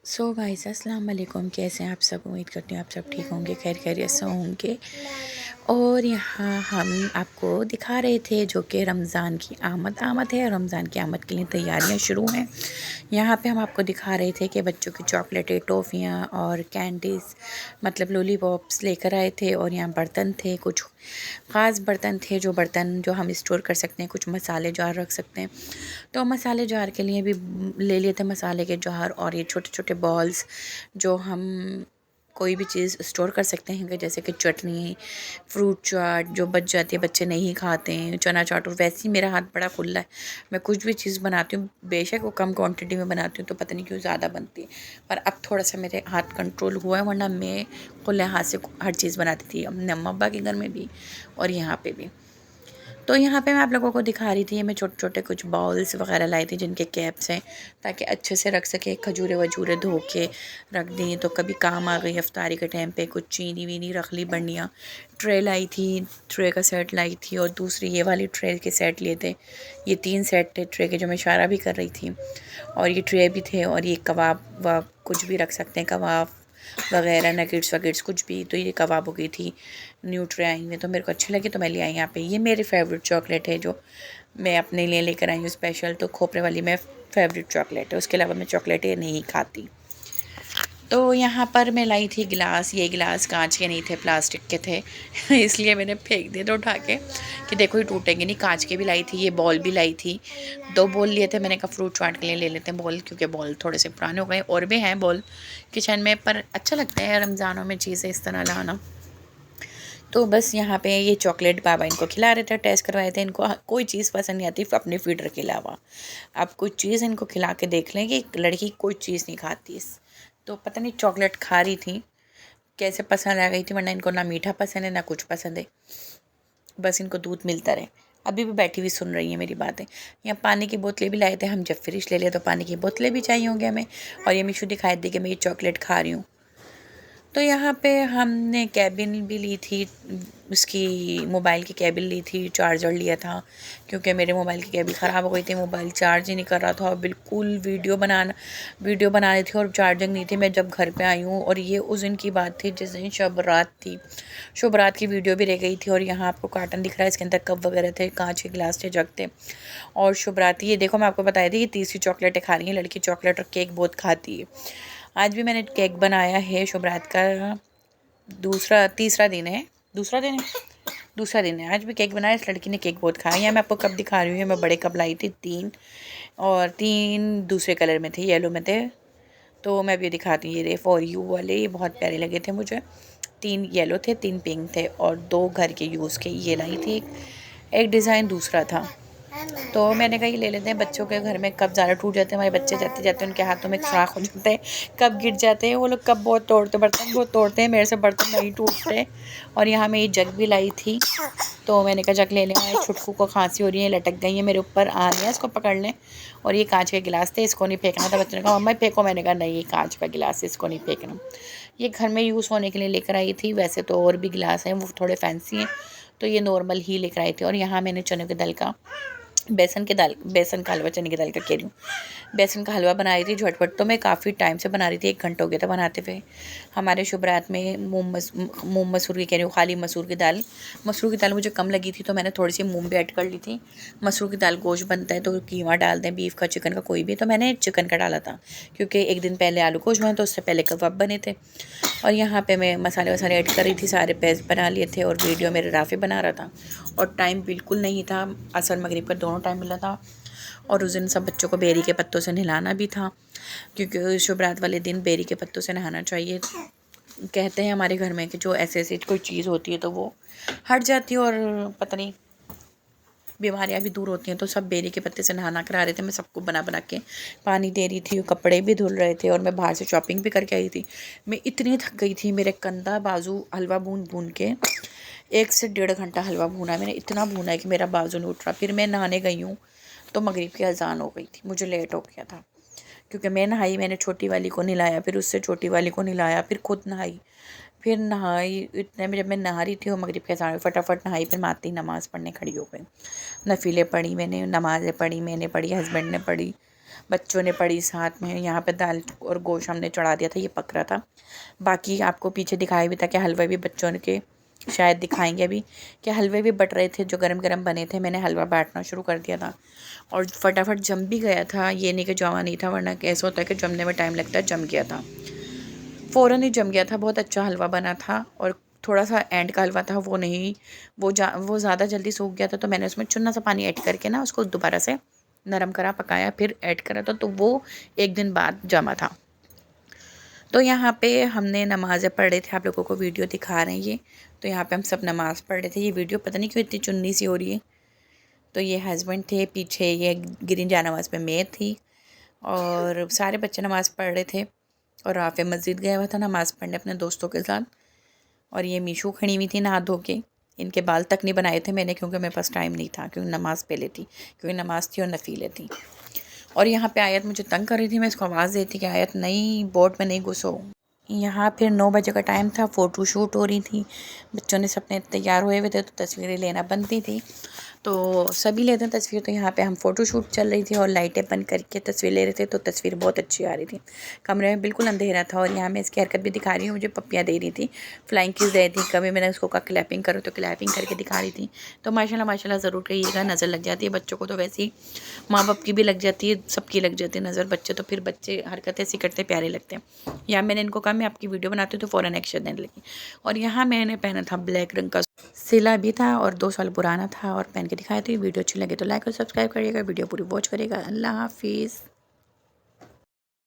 So guys अस्सलाम वालेकुम। कैसे हैं आप सब? उम्मीद करती हूँ आप सब ठीक होंगे, खैर खैरियत से होंगे। और यहाँ हम आपको दिखा रहे थे जो कि रमज़ान की आमद है। रमज़ान की आमद के लिए तैयारियाँ शुरू हैं। यहाँ पे हम आपको दिखा रहे थे कि बच्चों की चॉकलेटें, टॉफ़ियाँ और कैंडीज़ मतलब लॉलीपॉप्स लेकर आए थे। और यहाँ बर्तन थे, कुछ ख़ास बर्तन थे, जो बर्तन जो हम स्टोर कर सकते हैं, कुछ मसाले जार रख सकते हैं। तो मसाले जार के लिए भी ले लिए थे मसाले के जार। और ये छोटे छोटे बॉल्स जो हम कोई भी चीज़ स्टोर कर सकते हैं, जैसे कि चटनी, फ्रूट चाट जो बच जाती है, बच्चे नहीं खाते हैं, चना चाट। और वैसे ही मेरा हाथ बड़ा खुला है, मैं कुछ भी चीज़ बनाती हूँ बेशक वो कम क्वांटिटी में बनाती हूँ तो पता नहीं क्यों ज़्यादा बनती है। पर अब थोड़ा सा मेरे हाथ कंट्रोल हुआ है, वरना मैं खुले हाथ से हर चीज़ बनाती थी, अपने अम्मा अब्बा के घर में भी और यहाँ पे भी। तो यहाँ पे मैं आप लोगों को दिखा रही थी, मैं छोटे छोटे कुछ बाउल्स वगैरह लाई थी जिनके कैप्स हैं, ताकि अच्छे से रख सके। खजूरे वजूरे धो के रख दी तो कभी काम आ गई अफ्तारी के टाइम पे। कुछ चीनी वीनी रख ली बढ़िया। ट्रे लाई थी, ट्रे का सेट लाई थी। और दूसरी ये वाली ट्रे के सेट लिए थे। ये 3 सेट थे ट्रे के, जो मैं इशारा भी कर रही थी। और ये ट्रे भी थे। और ये कबाब व कुछ भी रख सकते हैं, कबाब वगैरह, नगेट्स वगेट्स कुछ भी। तो ये कबाबों की थी, न्यू ट्रे आई हुई, तो मेरे को अच्छी लगी तो मैं ले आई यहाँ पे। ये मेरी फेवरेट चॉकलेट है जो मैं अपने लिए लेकर आई हूँ स्पेशल। तो खोपरे वाली मैं फेवरेट चॉकलेट है, उसके अलावा मैं चॉकलेटें नहीं खाती। तो यहाँ पर मैं लाई थी गिलास। ये गिलास कांच के नहीं थे, प्लास्टिक के थे इसलिए मैंने फेंक दिए थे उठा के कि देखो ये टूटेंगे नहीं। कांच के भी लाई थी, ये बॉल भी लाई थी। 2 बॉल लिए थे, मैंने कहा फ्रूट चाट के लिए ले लेते हैं बॉल, क्योंकि बॉल थोड़े से पुराने हो गए। और भी हैं बॉल किचन में, पर अच्छा लगता है रमज़ानों में चीज़ें इस तरह लाना। तो बस यहाँ पे ये चॉकलेट बाबा इनको खिला रहे थे, टेस्ट करवाए थे। इनको कोई चीज़ पसंद नहीं आती अपने फीडर के अलावा। आप कोई चीज़ इनको खिला के देख लें कि लड़की कोई चीज़ नहीं खाती। तो पता नहीं चॉकलेट खा रही थी, कैसे पसंद आ गई थी, वरना इनको ना मीठा पसंद है ना कुछ पसंद है, बस इनको दूध मिलता रहे। अभी भी बैठी हुई सुन रही है मेरी बातें। यहाँ पानी की बोतलें भी लाए थे हम, जब फ्रिज ले लिया तो पानी की बोतलें भी चाहिए होंगी हमें। और ये मिशू दिखाई दी कि मैं ये चॉकलेट खा रही हूँ। तो यहाँ पे हमने केबिन भी ली थी, उसकी मोबाइल की केबिन ली थी, चार्जर लिया था, क्योंकि मेरे मोबाइल की केबिल ख़राब हो गई थी, मोबाइल चार्ज ही नहीं कर रहा था। और बिल्कुल वीडियो बनानी थी और चार्जिंग नहीं थी। मैं जब घर पे आई हूँ, और ये उस दिन की बात थी जिस दिन शब रात थी, शब रात की वीडियो भी रह गई थी। और यहाँ आपको कार्टन दिख रहा है, इसके अंदर कप वगैरह थे, कांच के गिलास थे, जग थे। और शुभ रात, ये देखो मैं आपको बताई थी, ये तीसरी चॉकलेटें खा रही है लड़की, चॉकलेट और केक बहुत खाती है। आज भी मैंने केक बनाया है शुभ रात का, तीसरा दिन है, दूसरा दिन है। आज भी केक बनाया, इस लड़की ने केक बहुत खाया। यहाँ मैं आपको कप दिखा रही हूँ, मैं बड़े कप लाई थी 3, और 3 दूसरे कलर में थे, येलो में थे। तो मैं भी दिखाती हूँ, ये फॉर यू वाले, ये बहुत प्यारे लगे थे मुझे। 3 येलो थे, 3 पिंक थे, और 2 घर के यूज़ के ये लाई थी। एक डिज़ाइन दूसरा था। तो मैंने कहा ये ले लेते हैं, बच्चों के घर में कप ज़्यादा टूट जाते हैं, हमारे बच्चे जाते जाते उनके हाथों में सुराख हो जाते हैं, कप गिर जाते हैं, वो लोग कप बहुत तोड़ते, बर्तन बहुत तोड़ते हैं, मेरे से बर्तन नहीं टूटते। और यहाँ मैं ये जग भी लाई थी, तो मैंने कहा जग ले लें। छुटकू को खांसी हो रही है, लटक गई है मेरे ऊपर, आ रही है इसको पकड़ लें। और ये कांच के गिलास थे, इसको नहीं फेंकना था। बच्चों ने कहा मम्मा फेंको, मैंने कहा नहीं, ये कांच का गिलास है, इसको नहीं फेंकना। ये घर में यूज़ होने के लिए लेकर आई थी, वैसे तो और भी गिलास हैं, वो थोड़े फैंसी हैं, तो ये नॉर्मल ही लेकर आई थी। और यहाँ मैंने चने की दाल का, बेसन का हलवा, चने की दाल का कह रही हूँ, बेसन का हलवा बना रही थी झटपट। तो मैं काफ़ी टाइम से बना रही थी, 1 घंटा हो गया था बनाते हुए। हमारे शुभ रात में मूंग मसूर की कह रही हूँ, खाली मसूर की दाल मुझे कम लगी थी, तो मैंने थोड़ी सी मूंग भी ऐड कर ली थी। मसूर की दाल गोश्त बनता है तो कीमा डाल दें, बीफ का, चिकन का, कोई भी। तो मैंने चिकन का डाला था, क्योंकि एक दिन पहले आलू गोश्त बना, तो उससे पहले कबाब बने थे। और यहाँ पे मैं मसाले वसाले ऐड कर रही थी, सारे पेस्ट बना लिए थे। और वीडियो मेरे राफ़ी बना रहा था, और टाइम बिल्कुल नहीं था, असर मगरिब का दोनों टाइम मिला था। और उस दिन सब बच्चों को बेरी के पत्तों से नहलाना भी था, क्योंकि शुभ रात वाले दिन बेरी के पत्तों से नहाना चाहिए। कहते हैं हमारे घर में कि जो ऐसे ऐसी कोई चीज़ होती है तो वो हट जाती है, और पता नहीं बीमारियां भी दूर होती हैं। तो सब बेरी के पत्ते से नहाना करा रहे थे, मैं सबको बना बना के पानी दे रही थी, कपड़े भी धुल रहे थे। और मैं बाहर से शॉपिंग भी करके आई थी। मैं इतनी थक गई थी, मेरे कंधा बाजू हलवा भून के 1 से 1.5 घंटा हलवा भूना मैंने, इतना भूना है कि मेरा बाजू नहीं उठ रहा। फिर मैं नहाने गई हूँ तो मगरिब की अजान हो गई थी, मुझे लेट हो गया था, क्योंकि मैं नहाई, मैंने छोटी वाली को नहलाया, फिर उससे छोटी वाली को नहलाया, फिर खुद नहाई, फिर नहाई। इतने में जब मैं नहा रही थी और मगरिब के अजान, फटाफट नहाई, फिर माती नमाज़ पढ़ने खड़ी हो गई। नफीले पढ़ी मैंने, नमाज़ें पढ़ी मैंने, पढ़ी हस्बैंड ने पढ़ी, बच्चों ने पढ़ी साथ में। यहाँ पे दाल और गोश्त हमने चढ़ा दिया था, ये पक रहा था। बाकी आपको पीछे दिखाया भी था कि हलवा भी बच्चों के शायद दिखाएंगे अभी कि हलवे भी बट रहे थे जो गरम गरम बने थे। मैंने हलवा बांटना शुरू कर दिया था और फटाफट जम भी गया था। ये नहीं कि जमा नहीं था, वरना ऐसा होता है कि जमने में टाइम लगता है। जम गया था, फ़ौरन ही जम गया था। बहुत अच्छा हलवा बना था। और थोड़ा सा एंड का हलवा था, वो नहीं, वो ज़्यादा जल्दी सूख गया था, तो मैंने उसमें चुन्ना सा पानी ऐड करके ना उसको दोबारा से नरम करा, पकाया, फिर ऐड करा था, तो वो एक दिन बाद जमा था। तो यहाँ पे हमने नमाज़ें पढ़ रहे थे, आप लोगों को वीडियो दिखा रहे हैं ये। तो यहाँ पे हम सब नमाज़ पढ़ रहे थे। ये वीडियो पता नहीं क्यों इतनी चुन्नी सी हो रही है। तो ये हस्बैंड थे पीछे, ये ग्रीन जानवाज़ पे मैं थी और सारे बच्चे नमाज़ पढ़ रहे थे। और राफ़े मस्जिद गया हुआ था नमाज़ पढ़ने अपने दोस्तों के साथ। और ये मीशू खड़ी हुई थी नहा धो के। इनके बाल तक नहीं बनाए थे मैंने, क्योंकि मेरे पास टाइम नहीं था, क्योंकि नमाज़ पहले थी, क्योंकि नमाज़ थी और नफीले थी। और यहाँ पे आयत मुझे तंग कर रही थी, मैं इसको आवाज़ देती कि आयत नहीं, बोर्ड में नहीं घुसो। यहाँ फिर 9 बजे का टाइम था, फ़ोटो शूट हो रही थी। बच्चों ने सबने तैयार हुए हुए थे, तो तस्वीरें लेना बनती थी, तो सभी लेते हैं तस्वीर। तो यहाँ पे हम फ़ोटो शूट चल रही थी और लाइटें बंद करके तस्वीर ले रहे थे, तो तस्वीर बहुत अच्छी आ रही थी। कमरे में बिल्कुल अंधेरा था। और यहाँ मैं इसकी हरकत भी दिखा रही हूँ, मुझे पप्पियाँ दे रही थी, फ्लाइंग किस दे रही थी। कभी मैंने उसको कहा क्लैपिंग करो, तो क्लैपिंग करके दिखा रही थी। तो माशाल्लाह माशाल्लाह ज़रूर कहिएगा, नज़र लग जाती है बच्चों को, तो वैसे ही माँ बाप की भी लग जाती है, सबकी लग जाती है नज़र। बच्चे तो फिर बच्चे हरकतें ऐसी करते प्यारे लगते हैं। यहाँ मैंने इनको कहा मैं आपकी वीडियो बनाती हूँ, तो फ़ौरन एक्शन देने लगी। और यहाँ मैंने पहना था ब्लैक रंग का, सिला भी था और 2 साल पुराना था, और पहन के दिखाया था। वीडियो अच्छी लगे तो लाइक और सब्सक्राइब करिएगा, वीडियो पूरी वॉच करिएगा। अल्लाह हाफिज़।